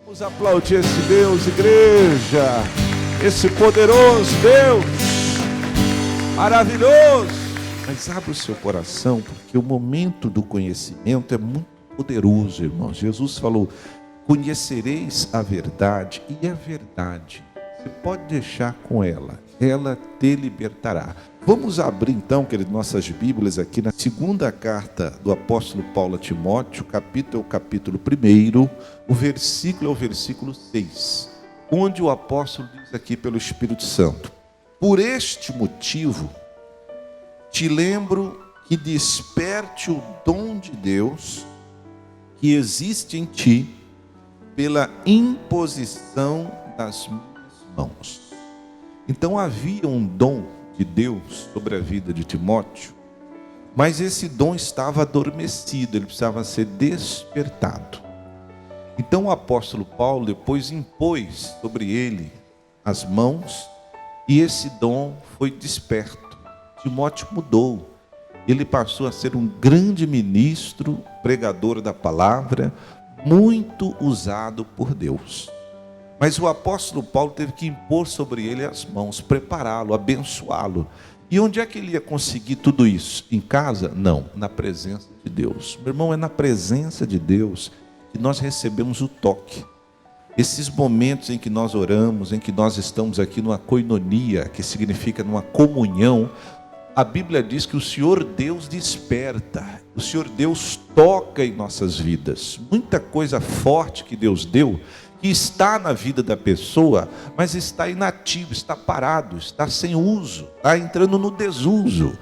Vamos aplaudir esse Deus, igreja, esse poderoso Deus, maravilhoso. Mas abra o seu coração, porque o momento do conhecimento é muito poderoso, irmãos. Jesus falou: conhecereis a verdade, e a verdade você pode deixar com ela te libertará. Vamos abrir então, queridos, nossas Bíblias aqui na segunda carta do apóstolo Paulo a Timóteo, capítulo 1, o versículo é o versículo 6, onde o apóstolo diz aqui pelo Espírito Santo: por este motivo te lembro que desperte o dom de Deus que existe em ti pela imposição das minhas mãos. Então havia um dom de Deus sobre a vida de Timóteo, mas esse dom estava adormecido, ele precisava ser despertado. Então o apóstolo Paulo depois impôs sobre ele as mãos, e esse dom foi desperto. Timóteo mudou, ele passou a ser um grande ministro, pregador da palavra, muito usado por Deus. Mas o apóstolo Paulo teve que impor sobre ele as mãos, prepará-lo, abençoá-lo. E onde é que ele ia conseguir tudo isso? Em casa? Não, na presença de Deus. Meu irmão, é na presença de Deus que nós recebemos o toque. Esses momentos em que nós oramos, em que nós estamos aqui numa koinonia, que significa numa comunhão, a Bíblia diz que o Senhor Deus desperta, o Senhor Deus toca em nossas vidas. Muita coisa forte que Deus deu, que está na vida da pessoa, mas está inativo, está parado, está sem uso, está entrando no desuso.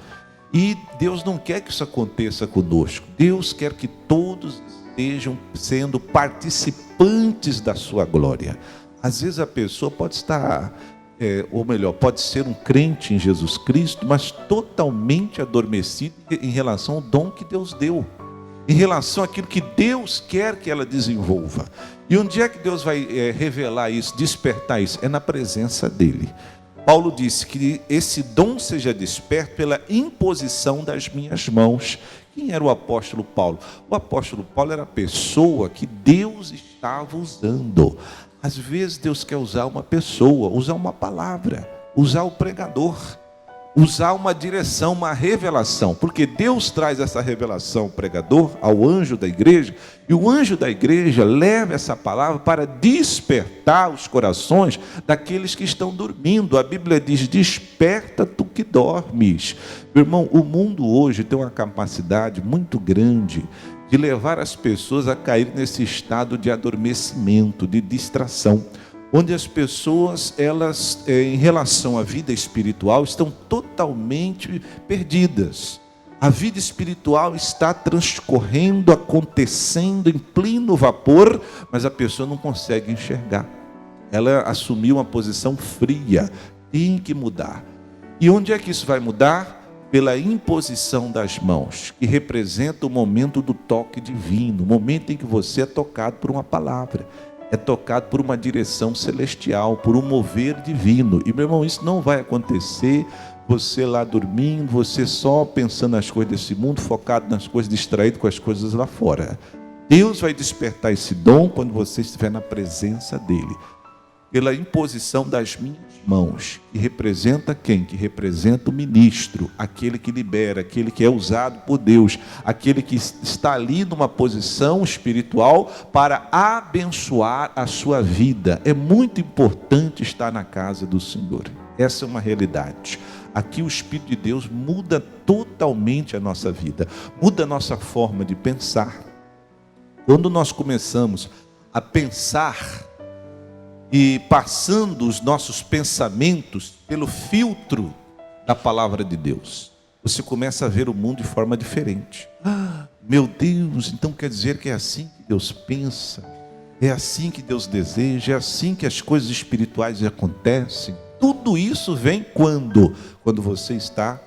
E Deus não quer que isso aconteça conosco. Deus quer que todos estejam sendo participantes da sua glória. Às vezes a pessoa pode estar, ou melhor, pode ser um crente em Jesus Cristo, mas totalmente adormecido em relação ao dom que Deus deu, em relação àquilo que Deus quer que ela desenvolva. E onde é que Deus vai revelar isso, despertar isso? É na presença dEle. Paulo disse que esse dom seja desperto pela imposição das minhas mãos. Quem era o apóstolo Paulo? O apóstolo Paulo era a pessoa que Deus estava usando. Às vezes Deus quer usar uma pessoa, usar uma palavra, usar o pregador, usar uma direção, uma revelação, porque Deus traz essa revelação ao pregador, ao anjo da igreja, e o anjo da igreja leva essa palavra para despertar os corações daqueles que estão dormindo. A Bíblia diz: desperta tu que dormes. Meu irmão, o mundo hoje tem uma capacidade muito grande de levar as pessoas a cair nesse estado de adormecimento, de distração, onde as pessoas, elas, em relação à vida espiritual, estão totalmente perdidas. A vida espiritual está transcorrendo, acontecendo em pleno vapor, mas a pessoa não consegue enxergar. Ela assumiu uma posição fria, tem que mudar. E onde é que isso vai mudar? Pela imposição das mãos, que representa o momento do toque divino, o momento em que você é tocado por uma palavra, é tocado por uma direção celestial, por um mover divino. E meu irmão, isso não vai acontecer você lá dormindo, você só pensando nas coisas desse mundo, focado nas coisas, distraído com as coisas lá fora. Deus vai despertar esse dom quando você estiver na presença dEle, pela imposição das minhas mãos, que representa quem? Que representa o ministro, aquele que libera, aquele que é usado por Deus, aquele que está ali numa posição espiritual para abençoar a sua vida. É muito importante estar na casa do Senhor. Essa é uma realidade. Aqui o Espírito de Deus muda totalmente a nossa vida, muda a nossa forma de pensar. Quando nós começamos a pensar e passando os nossos pensamentos pelo filtro da palavra de Deus, você começa a ver o mundo de forma diferente. Meu Deus, então quer dizer que é assim que Deus pensa, é assim que Deus deseja, é assim que as coisas espirituais acontecem. Tudo isso vem quando você está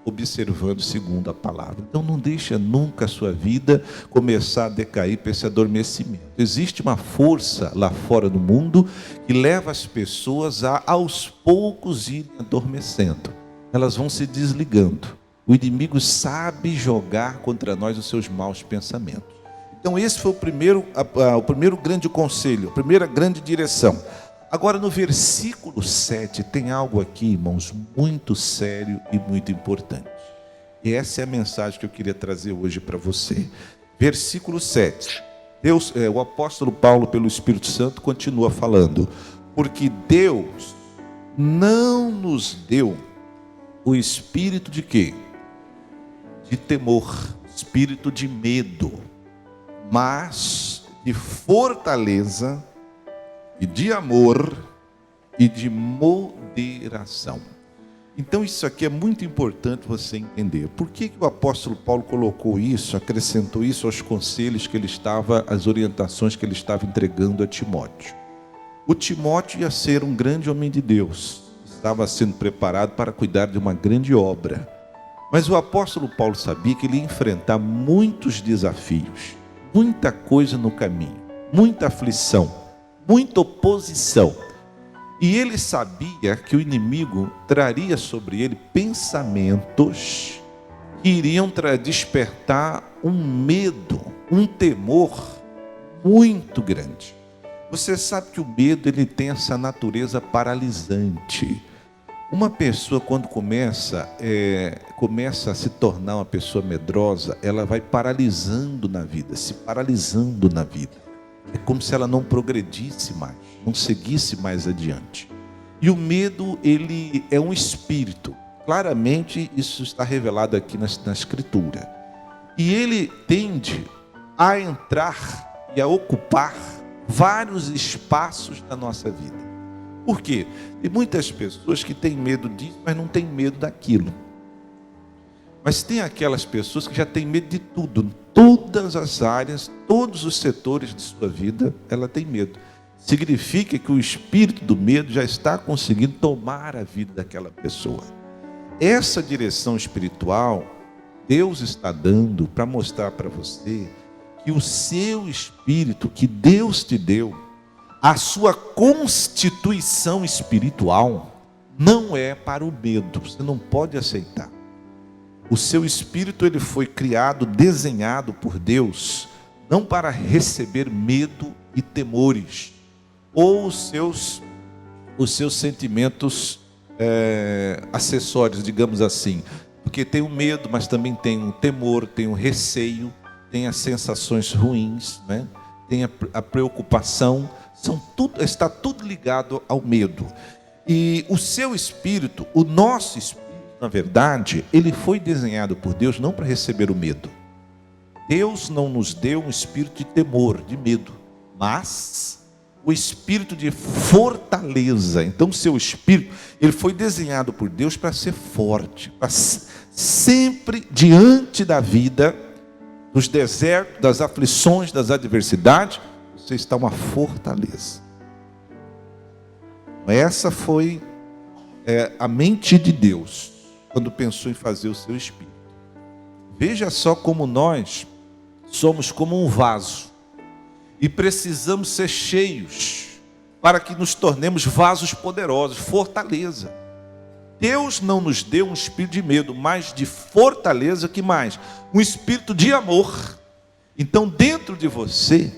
observando segundo a palavra. Então não deixa nunca a sua vida começar a decair para esse adormecimento. Existe uma força lá fora do mundo que leva as pessoas a aos poucos irem adormecendo. Elas vão se desligando. O inimigo sabe jogar contra nós os seus maus pensamentos. Então esse foi o primeiro grande conselho, a primeira grande direção. Agora no versículo 7 tem algo aqui, irmãos, muito sério e muito importante. E essa é a mensagem que eu queria trazer hoje para você. Versículo 7. O apóstolo Paulo, pelo Espírito Santo, continua falando: porque Deus não nos deu o espírito de quê? De temor, espírito de medo, mas de fortaleza e de amor e de moderação. Então isso aqui é muito importante você entender. Por que o apóstolo Paulo colocou isso, acrescentou isso aos conselhos que ele estava, às orientações que ele estava entregando a Timóteo? O Timóteo ia ser um grande homem de Deus, estava sendo preparado para cuidar de uma grande obra. Mas o apóstolo Paulo sabia que ele ia enfrentar muitos desafios, muita coisa no caminho, muita aflição, muita oposição. E ele sabia que o inimigo traria sobre ele pensamentos que iriam despertar um medo, um temor muito grande. Você sabe que o medo ele tem essa natureza paralisante. Uma pessoa quando começa a se tornar uma pessoa medrosa, ela vai paralisando na vida, se paralisando na vida. É como se ela não progredisse mais, não seguisse mais adiante. E o medo, ele é um espírito. Claramente isso está revelado aqui na Escritura. E ele tende a entrar e a ocupar vários espaços da nossa vida. Por quê? Tem muitas pessoas que têm medo disso, mas não têm medo daquilo. Mas tem aquelas pessoas que já têm medo de tudo, todas as áreas, todos os setores de sua vida, ela tem medo. Significa que o espírito do medo já está conseguindo tomar a vida daquela pessoa. Essa direção espiritual, Deus está dando para mostrar para você que o seu espírito que Deus te deu, a sua constituição espiritual, não é para o medo, você não pode aceitar. O seu espírito ele foi criado, desenhado por Deus, não para receber medo e temores, ou os seus sentimentos acessórios, digamos assim. Porque tem o medo, mas também tem o temor, tem o receio, tem as sensações ruins, né? Tem a preocupação, está tudo ligado ao medo. E o seu espírito, o nosso espírito, na verdade, ele foi desenhado por Deus não para receber o medo. Deus não nos deu um espírito de temor, de medo, mas o espírito de fortaleza. Então, o seu espírito, ele foi desenhado por Deus para ser forte, para sempre diante da vida, dos desertos, das aflições, das adversidades, você está uma fortaleza. Essa foi a mente de Deus quando pensou em fazer o seu espírito. Veja só como nós somos como um vaso e precisamos ser cheios para que nos tornemos vasos poderosos, fortaleza. Deus não nos deu um espírito de medo, mas de fortaleza. Que mais? Um espírito de amor. Então, dentro de você,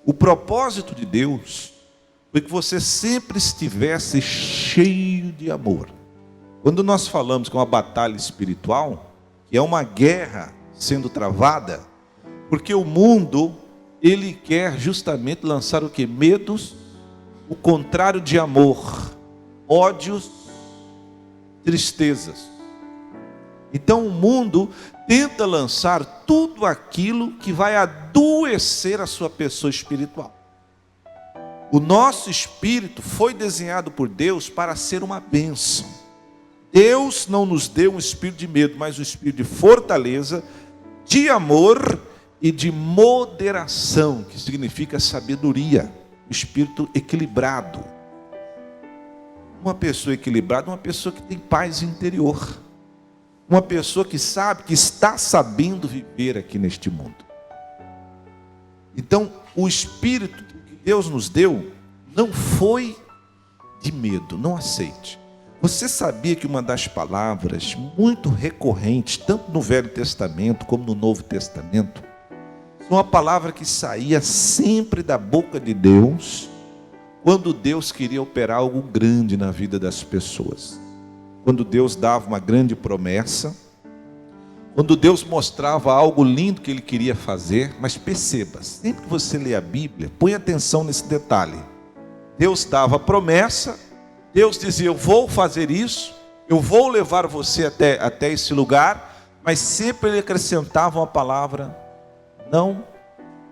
o propósito de Deus foi que você sempre estivesse cheio de amor. Quando nós falamos que é uma batalha espiritual, que é uma guerra sendo travada, porque o mundo, ele quer justamente lançar o que? Medos, o contrário de amor, ódios, tristezas. Então o mundo tenta lançar tudo aquilo que vai adoecer a sua pessoa espiritual. O nosso espírito foi desenhado por Deus para ser uma bênção. Deus não nos deu um espírito de medo, mas um espírito de fortaleza, de amor e de moderação, que significa sabedoria, um espírito equilibrado. Uma pessoa equilibrada é uma pessoa que tem paz interior, uma pessoa que sabe, que está sabendo viver aqui neste mundo. Então, o espírito que Deus nos deu não foi de medo, não aceite. Você sabia que uma das palavras muito recorrentes, tanto no Velho Testamento como no Novo Testamento, Uma palavra que saía sempre da boca de Deus, quando Deus queria operar algo grande na vida das pessoas. Quando Deus dava uma grande promessa, quando Deus mostrava algo lindo que Ele queria fazer. Mas perceba, sempre que você lê a Bíblia, põe atenção nesse detalhe. Deus dava a promessa, Deus dizia: eu vou fazer isso, eu vou levar você até esse lugar, mas sempre Ele acrescentava uma palavra: não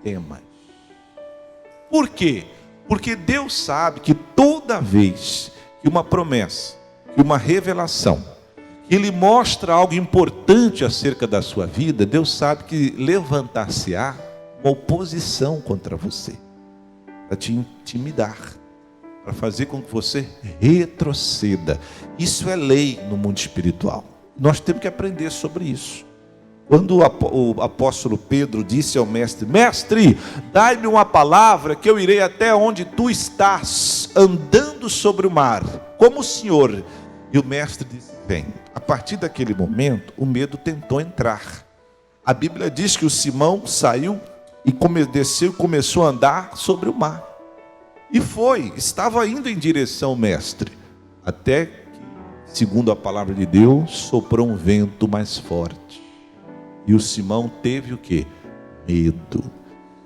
temas. Por quê? Porque Deus sabe que toda vez que uma promessa, que uma revelação, que Ele mostra algo importante acerca da sua vida, Deus sabe que levantar-se-á uma oposição contra você, para te intimidar, para fazer com que você retroceda. Isso é lei no mundo espiritual. Nós temos que aprender sobre isso. Quando o apóstolo Pedro disse ao mestre: mestre, dai-me uma palavra que eu irei até onde tu estás, andando sobre o mar, como o Senhor. E o mestre disse: vem. A partir daquele momento, o medo tentou entrar. A Bíblia diz que o Simão saiu e desceu e começou a andar sobre o mar. E estava indo em direção ao mestre, até que, segundo a palavra de Deus, soprou um vento mais forte. E o Simão teve o quê? Medo.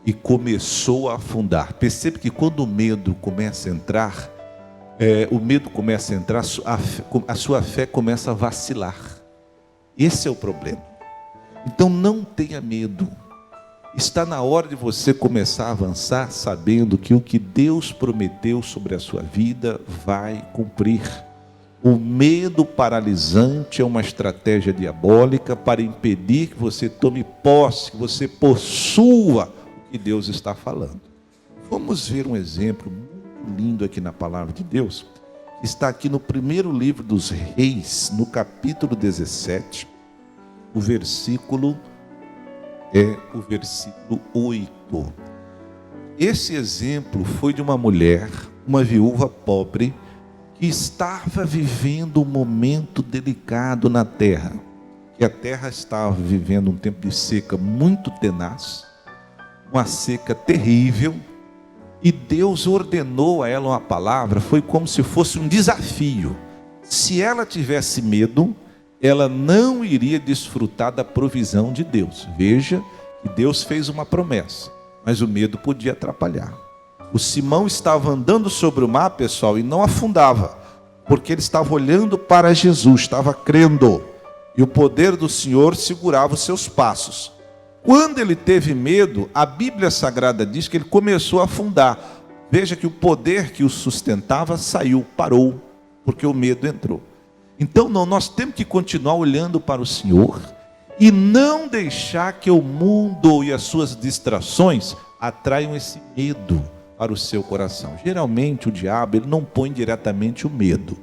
E começou a afundar. Percebe que quando o medo começa a entrar, a sua fé começa a vacilar. Esse é o problema. Então não tenha medo. Está na hora de você começar a avançar, sabendo que o que Deus prometeu sobre a sua vida vai cumprir. O medo paralisante é uma estratégia diabólica para impedir que você tome posse, que você possua o que Deus está falando. Vamos ver um exemplo muito lindo aqui na palavra de Deus, que está aqui no primeiro livro dos Reis, no capítulo 17, o versículo 8. Esse exemplo foi de uma mulher, uma viúva pobre, que estava vivendo um momento delicado na terra, que a terra estava vivendo um tempo de seca muito tenaz, uma seca terrível, e Deus ordenou a ela uma palavra. Foi como se fosse um desafio. Se ela tivesse medo, ela não iria desfrutar da provisão de Deus. Veja que Deus fez uma promessa, mas o medo podia atrapalhar. O Simão estava andando sobre o mar, pessoal, e não afundava, porque ele estava olhando para Jesus, estava crendo, e o poder do Senhor segurava os seus passos. Quando ele teve medo, a Bíblia Sagrada diz que ele começou a afundar. Veja que o poder que o sustentava saiu, parou, porque o medo entrou. Então nós temos que continuar olhando para o Senhor e não deixar que o mundo e as suas distrações atraiam esse medo para o seu coração. Geralmente o diabo, ele não põe diretamente o medo.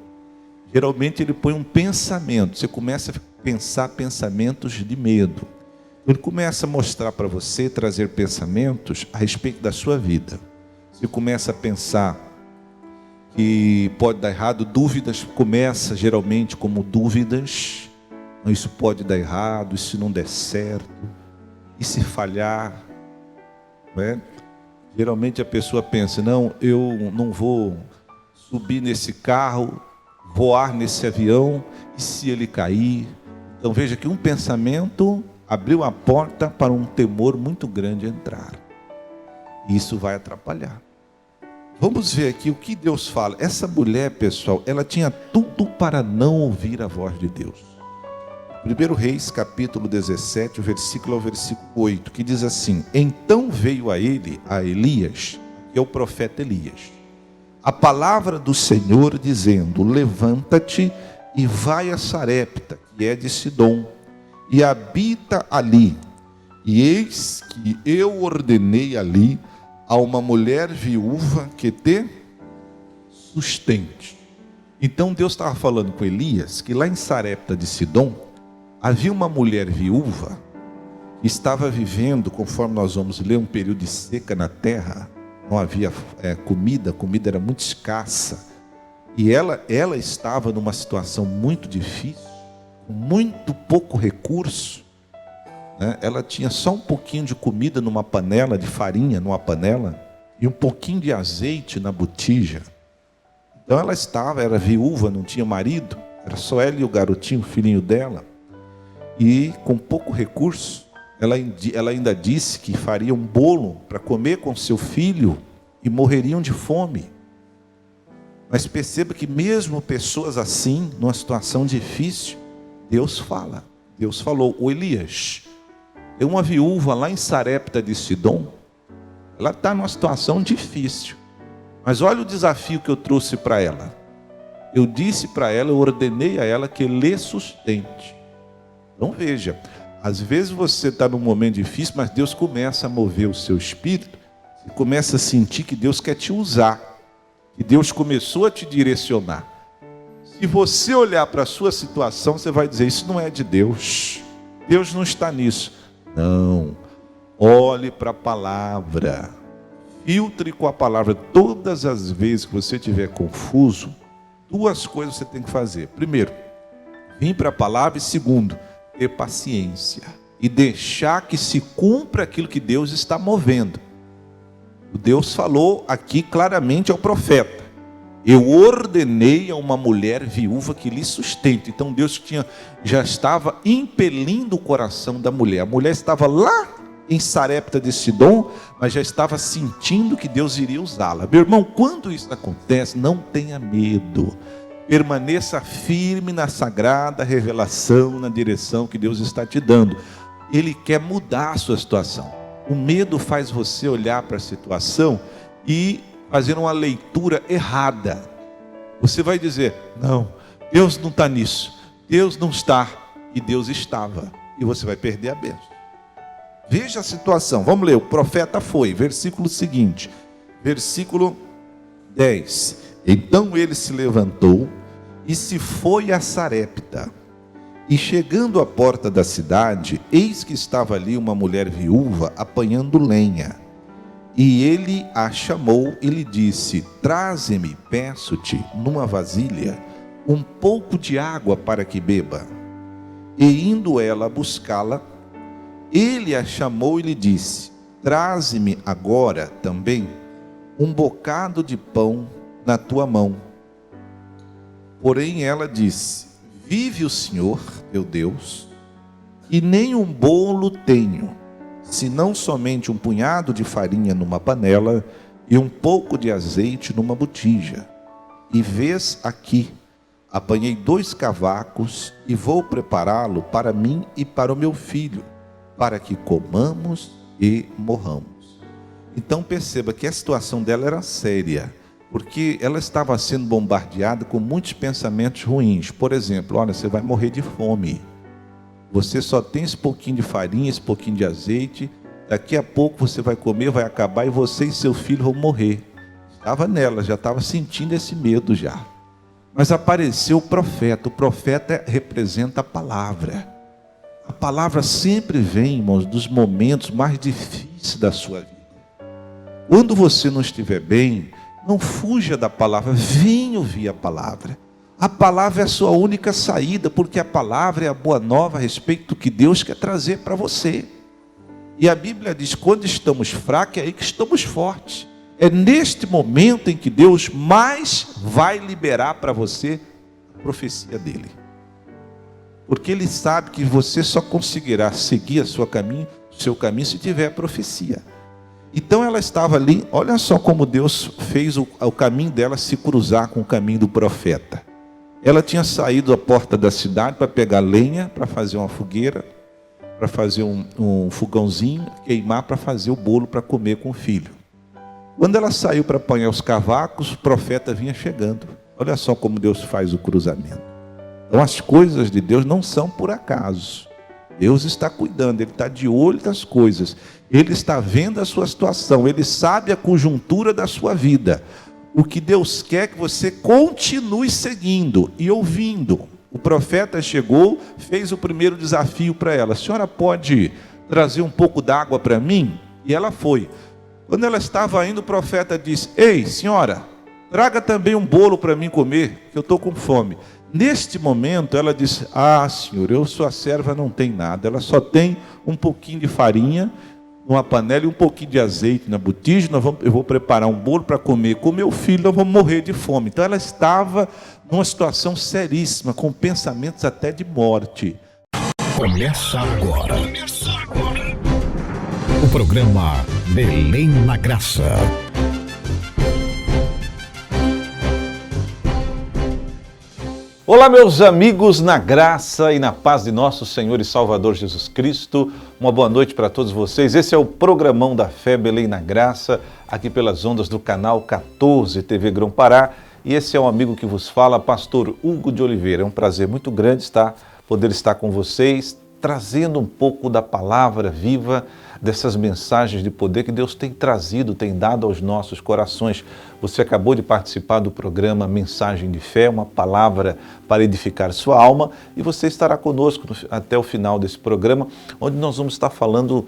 Geralmente ele põe um pensamento. Você começa a pensar pensamentos de medo. Ele começa a mostrar para você, trazer pensamentos a respeito da sua vida. Você começa a pensar que pode dar errado, dúvidas, começa geralmente como dúvidas. Isso pode dar errado, isso não der certo, e se falhar, não é? Geralmente a pessoa pensa: não, eu não vou subir nesse carro, voar nesse avião, e se ele cair? Então veja que um pensamento abriu a porta para um temor muito grande entrar. E isso vai atrapalhar. Vamos ver aqui o que Deus fala. Essa mulher, pessoal, ela tinha tudo para não ouvir a voz de Deus. 1 Reis, capítulo 17, o versículo ao versículo 8, que diz assim: então veio a Elias, que é o profeta Elias, a palavra do Senhor dizendo: levanta-te e vai a Sarepta, que é de Sidom, e habita ali. E eis que eu ordenei ali a uma mulher viúva que te sustente. Então Deus estava falando com Elias que lá em Sarepta de Sidom havia uma mulher viúva que estava vivendo, conforme nós vamos ler, um período de seca na terra. Não havia comida, a comida era muito escassa. E ela estava numa situação muito difícil, com muito pouco recurso, né? Ela tinha só um pouquinho de comida numa panela, de farinha numa panela, e um pouquinho de azeite na botija. Então ela era viúva, não tinha marido, era só ela e o garotinho, o filhinho dela. E com pouco recurso, ela ainda disse que faria um bolo para comer com seu filho e morreriam de fome. Mas perceba que mesmo pessoas assim, numa situação difícil, Deus fala. Deus falou: o Elias, é uma viúva lá em Sarepta de Sidom, ela está numa situação difícil. Mas olha o desafio que eu trouxe para ela. Eu disse para ela, eu ordenei a ela que lhe sustente. Então veja, às vezes você está num momento difícil, mas Deus começa a mover o seu espírito, e começa a sentir que Deus quer te usar, que Deus começou a te direcionar. Se você olhar para a sua situação, você vai dizer: isso não é de Deus, Deus não está nisso. Não, olhe para a palavra, filtre com a palavra. Todas as vezes que você estiver confuso, duas coisas você tem que fazer: primeiro, vir para a palavra, e segundo, ter paciência e deixar que se cumpra aquilo que Deus está movendo. O Deus falou aqui claramente ao profeta: eu ordenei a uma mulher viúva que lhe sustente. Então Deus já estava impelindo o coração da mulher. A mulher estava lá em Sarepta de Sidom, mas já estava sentindo que Deus iria usá-la. Meu irmão, quando isso acontece, não tenha medo. Permaneça firme na sagrada revelação, na direção que Deus está te dando. Ele quer mudar a sua situação. O medo faz você olhar para a situação e fazer uma leitura errada. Você vai dizer: não, Deus não está nisso, Deus não está, e Deus estava, e você vai perder a bênção. Veja a situação, vamos ler. O profeta foi, versículo seguinte, versículo 10. Então ele se levantou e se foi a Sarepta. E chegando à porta da cidade, eis que estava ali uma mulher viúva apanhando lenha. E ele a chamou e lhe disse: traze-me, peço-te, numa vasilha, um pouco de água para que beba. E indo ela buscá-la, ele a chamou e lhe disse: traze-me agora também um bocado de pão na tua mão. Porém ela disse: vive o Senhor teu Deus, e nem um bolo tenho, senão somente um punhado de farinha numa panela e um pouco de azeite numa botija. E vês aqui, apanhei 2 cavacos e vou prepará-lo para mim e para o meu filho, para que comamos e morramos. Então perceba que a situação dela era séria, porque ela estava sendo bombardeada com muitos pensamentos ruins. Por exemplo: olha, você vai morrer de fome, você só tem esse pouquinho de farinha, esse pouquinho de azeite, daqui a pouco você vai comer, vai acabar, e você e seu filho vão morrer. Estava nela, já estava sentindo esse medo já. Mas apareceu o profeta representa a palavra. A palavra sempre vem, irmãos, dos momentos mais difíceis da sua vida. Quando você não estiver bem, não fuja da palavra, venha ouvir a palavra. A palavra é a sua única saída, porque a palavra é a boa nova a respeito do que Deus quer trazer para você. E a Bíblia diz: quando estamos fracos, é aí que estamos fortes. É neste momento em que Deus mais vai liberar para você a profecia dele. Porque Ele sabe que você só conseguirá seguir o seu caminho se tiver a profecia. Então ela estava ali, olha só como Deus fez o caminho dela se cruzar com o caminho do profeta. Ela tinha saído da porta da cidade para pegar lenha, para fazer uma fogueira, para fazer um fogãozinho, queimar, para fazer o bolo para comer com o filho. Quando ela saiu para apanhar os cavacos, o profeta vinha chegando. Olha só como Deus faz o cruzamento. Então as coisas de Deus não são por acaso. Deus está cuidando, Ele está de olho nas coisas. Ele está vendo a sua situação, Ele sabe a conjuntura da sua vida. O que Deus quer é que você continue seguindo e ouvindo. O profeta chegou, fez o primeiro desafio para ela: a senhora pode trazer um pouco d'água para mim? E ela foi. Quando ela estava indo, o profeta disse: ei, senhora, traga também um bolo para mim comer, que eu estou com fome. Neste momento ela disse: ah, senhor, sua serva não tem nada, ela só tem um pouquinho de farinha numa panela e um pouquinho de azeite na botija. Eu vou preparar um bolo para comer com meu filho, nós vamos morrer de fome. Então ela estava numa situação seríssima, com pensamentos até de morte. Começa agora o programa Belém na Graça. Olá, meus amigos, na graça e na paz de nosso Senhor e Salvador Jesus Cristo. Uma boa noite para todos vocês. Esse é o programão da Fé Belém na Graça, aqui pelas ondas do canal 14 TV Grão-Pará. E esse é um amigo que vos fala, pastor Hugo de Oliveira. É um prazer muito grande poder estar com vocês, trazendo um pouco da palavra viva, dessas mensagens de poder que Deus tem trazido, tem dado aos nossos corações. Você acabou de participar do programa Mensagem de Fé, uma palavra para edificar sua alma, e você estará conosco até o final desse programa, onde nós vamos estar falando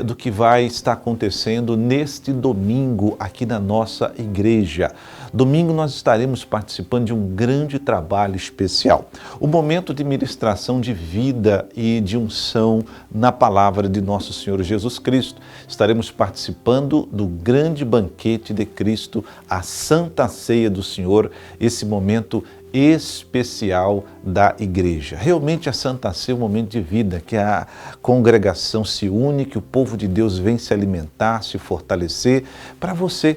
do que vai estar acontecendo neste domingo aqui na nossa igreja. Domingo nós estaremos participando de um grande trabalho especial, o momento de ministração de vida e de unção na palavra de nosso Senhor Jesus Cristo. Estaremos participando do grande banquete de Cristo, a Santa Ceia do Senhor, esse momento especial da igreja. Realmente a Santa Ceia é um momento de vida, que a congregação se une, que o povo de Deus vem se alimentar, se fortalecer, para você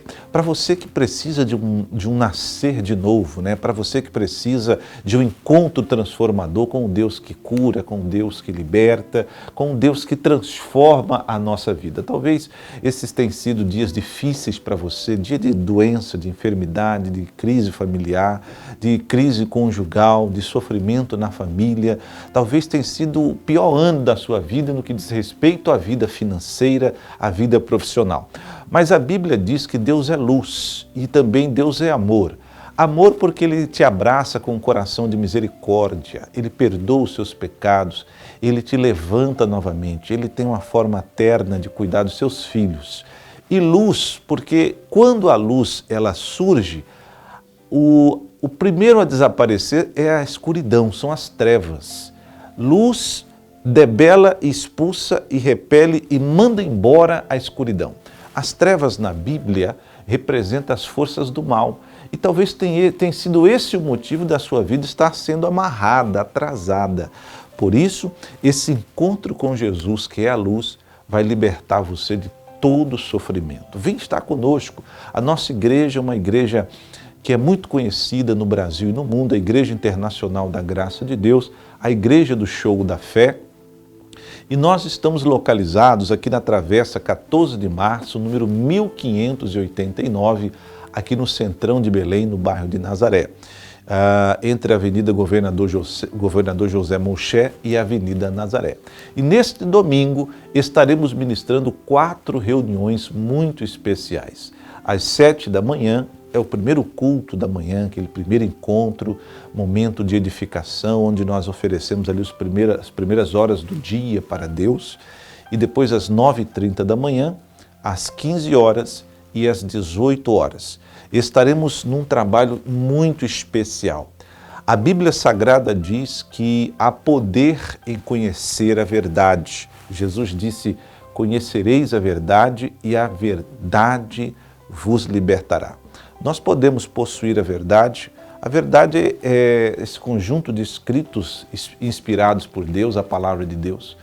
que precisa de um nascer de novo, né? Para você que precisa de um encontro transformador com o Deus que cura, com o Deus que liberta, com o Deus que transforma a nossa vida. Talvez esses tenham sido dias difíceis para você, dia de doença, de enfermidade, de crise familiar, de crise conjugal, de sofrimento na família. Talvez tenha sido o pior ano da sua vida no que diz respeito à vida financeira, à vida profissional. Mas a Bíblia diz que Deus é luz e também Deus é amor. Amor porque Ele te abraça com um coração de misericórdia, Ele perdoa os seus pecados, Ele te levanta novamente, Ele tem uma forma terna de cuidar dos seus filhos. E luz porque quando a luz ela surge, o primeiro a desaparecer é a escuridão, são as trevas. Luz debela, expulsa e repele e manda embora a escuridão. As trevas na Bíblia representam as forças do mal. E talvez tenha sido esse o motivo da sua vida estar sendo amarrada, atrasada. Por isso, esse encontro com Jesus, que é a luz, vai libertar você de todo sofrimento. Vem estar conosco. A nossa igreja é uma igreja que é muito conhecida no Brasil e no mundo, a Igreja Internacional da Graça de Deus, a Igreja do Show da Fé. E nós estamos localizados aqui na Travessa 14 de Março, número 1589, aqui no centrão de Belém, no bairro de Nazaré, entre a Avenida Governador José Mouché e a Avenida Nazaré. E neste domingo estaremos ministrando 4 reuniões muito especiais. Às 7 da manhã, é o primeiro culto da manhã, aquele primeiro encontro, momento de edificação, onde nós oferecemos ali as primeiras horas do dia para Deus. E depois às 9h30 da manhã, às 15 horas e às 18 horas. Estaremos num trabalho muito especial. A Bíblia Sagrada diz que há poder em conhecer a verdade. Jesus disse: conhecereis a verdade e a verdade vos libertará. Nós podemos possuir a verdade. A verdade é esse conjunto de escritos inspirados por Deus, a palavra de Deus.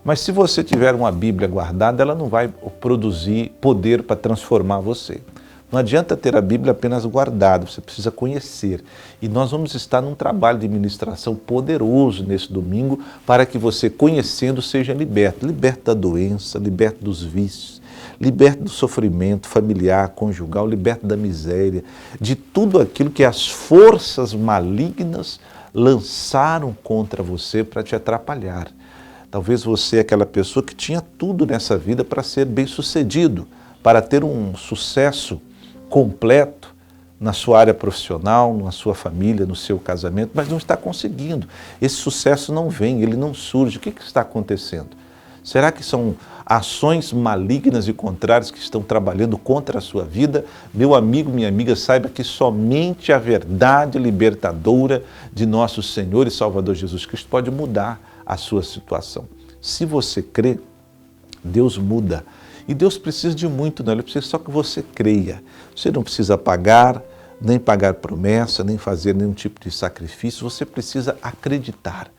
Mas se você tiver uma Bíblia guardada, ela não vai produzir poder para transformar você. Não adianta ter a Bíblia apenas guardada, você precisa conhecer. E nós vamos estar num trabalho de ministração poderoso nesse domingo para que você, conhecendo, seja liberto. Liberto da doença, liberto dos vícios, liberto do sofrimento familiar, conjugal, liberto da miséria, de tudo aquilo que as forças malignas lançaram contra você para te atrapalhar. Talvez você é aquela pessoa que tinha tudo nessa vida para ser bem-sucedido, para ter um sucesso completo na sua área profissional, na sua família, no seu casamento, mas não está conseguindo. Esse sucesso não vem, ele não surge. O que está acontecendo? Será que são ações malignas e contrárias que estão trabalhando contra a sua vida? Meu amigo, minha amiga, saiba que somente a verdade libertadora de nosso Senhor e Salvador Jesus Cristo pode mudar a sua situação. Se você crê, Deus muda. E Deus precisa de muito, não? Ele precisa só que você creia. Você não precisa pagar, nem pagar promessa, nem fazer nenhum tipo de sacrifício. Você precisa acreditar.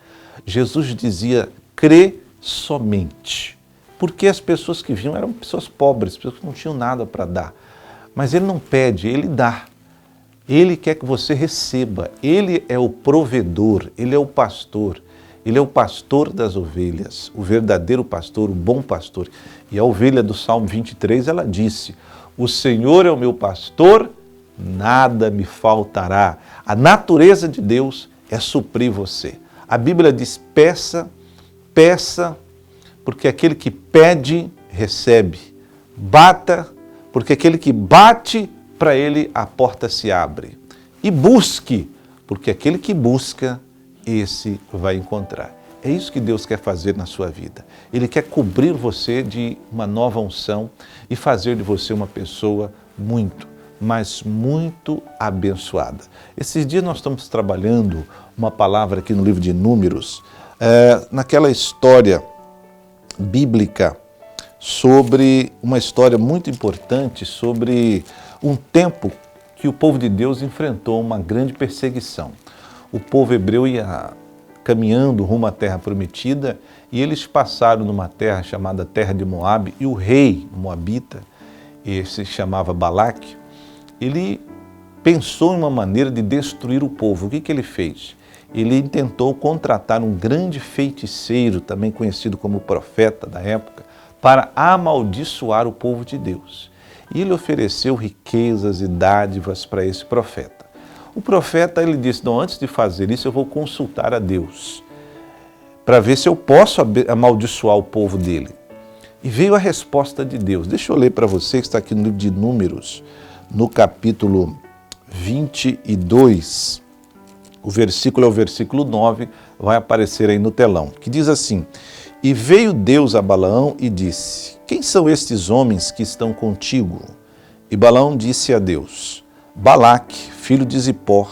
Jesus dizia, crê somente. Porque as pessoas que vinham eram pessoas pobres, pessoas que não tinham nada para dar. Mas Ele não pede, Ele dá. Ele quer que você receba. Ele é o provedor, Ele é o pastor. Ele é o pastor das ovelhas, o verdadeiro pastor, o bom pastor. E a ovelha do Salmo 23, ela disse, o Senhor é o meu pastor, nada me faltará. A natureza de Deus é suprir você. A Bíblia diz, peça, peça, porque aquele que pede, recebe. Bata, porque aquele que bate, para ele a porta se abre. E busque, porque aquele que busca, esse vai encontrar. É isso que Deus quer fazer na sua vida. Ele quer cobrir você de uma nova unção e fazer de você uma pessoa muito, mas muito abençoada. Esses dias nós estamos trabalhando uma palavra aqui no livro de Números, naquela história bíblica sobre uma história muito importante, sobre um tempo que o povo de Deus enfrentou uma grande perseguição. O povo hebreu ia caminhando rumo à terra prometida e eles passaram numa terra chamada Terra de Moabe e o rei moabita, esse se chamava Balaque, ele pensou em uma maneira de destruir o povo. O que ele fez? Ele tentou contratar um grande feiticeiro, também conhecido como profeta da época, para amaldiçoar o povo de Deus. E ele ofereceu riquezas e dádivas para esse profeta. O profeta, ele disse, não, antes de fazer isso eu vou consultar a Deus, para ver se eu posso amaldiçoar o povo dele. E veio a resposta de Deus. Deixa eu ler para você, que está aqui no livro de Números, no capítulo 22, o versículo é o versículo 9, vai aparecer aí no telão, que diz assim, e veio Deus a Balaão e disse, quem são estes homens que estão contigo? E Balaão disse a Deus, Balaque, filho de Zippor,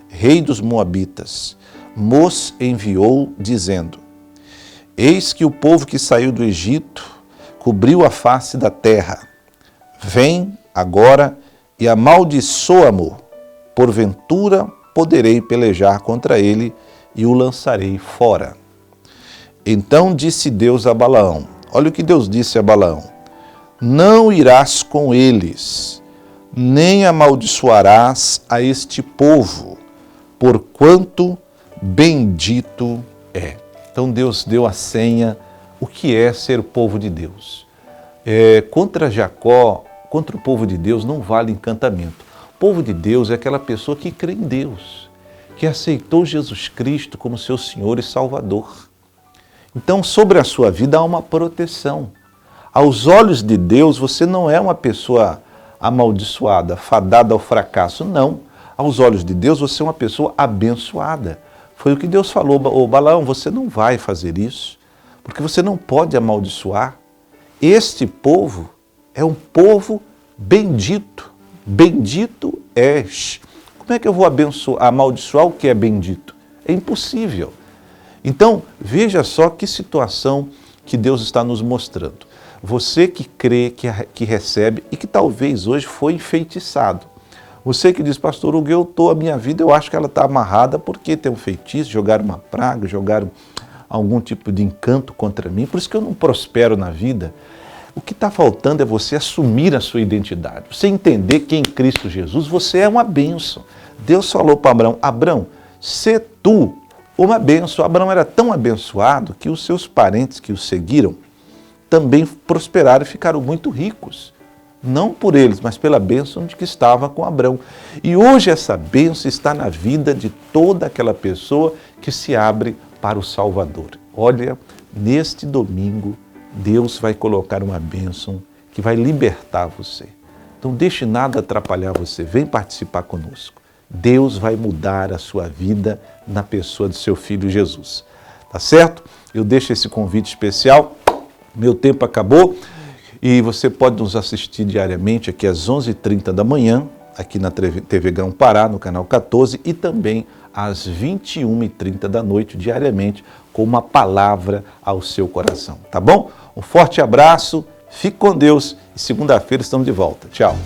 rei dos Moabitas, nos enviou dizendo, eis que o povo que saiu do Egito cobriu a face da terra. Vem agora e amaldiçoa-mo, porventura poderei pelejar contra ele e o lançarei fora. Então disse Deus a Balaão, olha o que Deus disse a Balaão, não irás com eles, nem amaldiçoarás a este povo, porquanto bendito é. Então Deus deu a senha, o que é ser povo de Deus. Contra Jacó, contra o povo de Deus não vale encantamento. O povo de Deus é aquela pessoa que crê em Deus, que aceitou Jesus Cristo como seu Senhor e Salvador. Então sobre a sua vida há uma proteção. Aos olhos de Deus você não é uma pessoa amaldiçoada, fadada ao fracasso. Não. Aos olhos de Deus, você é uma pessoa abençoada. Foi o que Deus falou, ô Balaão, você não vai fazer isso, porque você não pode amaldiçoar. Este povo é um povo bendito. Bendito és. Como é que eu vou amaldiçoar o que é bendito? É impossível. Então, veja só que situação que Deus está nos mostrando. Você que crê, que recebe e que talvez hoje foi enfeitiçado. Você que diz, pastor Hugo, a minha vida, eu acho que ela está amarrada porque tem um feitiço, jogaram uma praga, jogaram algum tipo de encanto contra mim, por isso que eu não prospero na vida. O que está faltando é você assumir a sua identidade, você entender que em Cristo Jesus você é uma bênção. Deus falou para Abraão, Abraão, sê tu uma bênção. Abraão era tão abençoado que os seus parentes que o seguiram também prosperaram e ficaram muito ricos. Não por eles, mas pela bênção de que estava com Abraão. E hoje essa bênção está na vida de toda aquela pessoa que se abre para o Salvador. Olha, neste domingo, Deus vai colocar uma bênção que vai libertar você. Então deixe nada atrapalhar você, vem participar conosco. Deus vai mudar a sua vida na pessoa do seu Filho Jesus. Tá certo? Eu deixo esse convite especial. Meu tempo acabou e você pode nos assistir diariamente aqui às 11h30 da manhã, aqui na TV Grão Pará, no canal 14, e também às 21h30 da noite, diariamente, com uma palavra ao seu coração, tá bom? Um forte abraço, fique com Deus e segunda-feira estamos de volta. Tchau!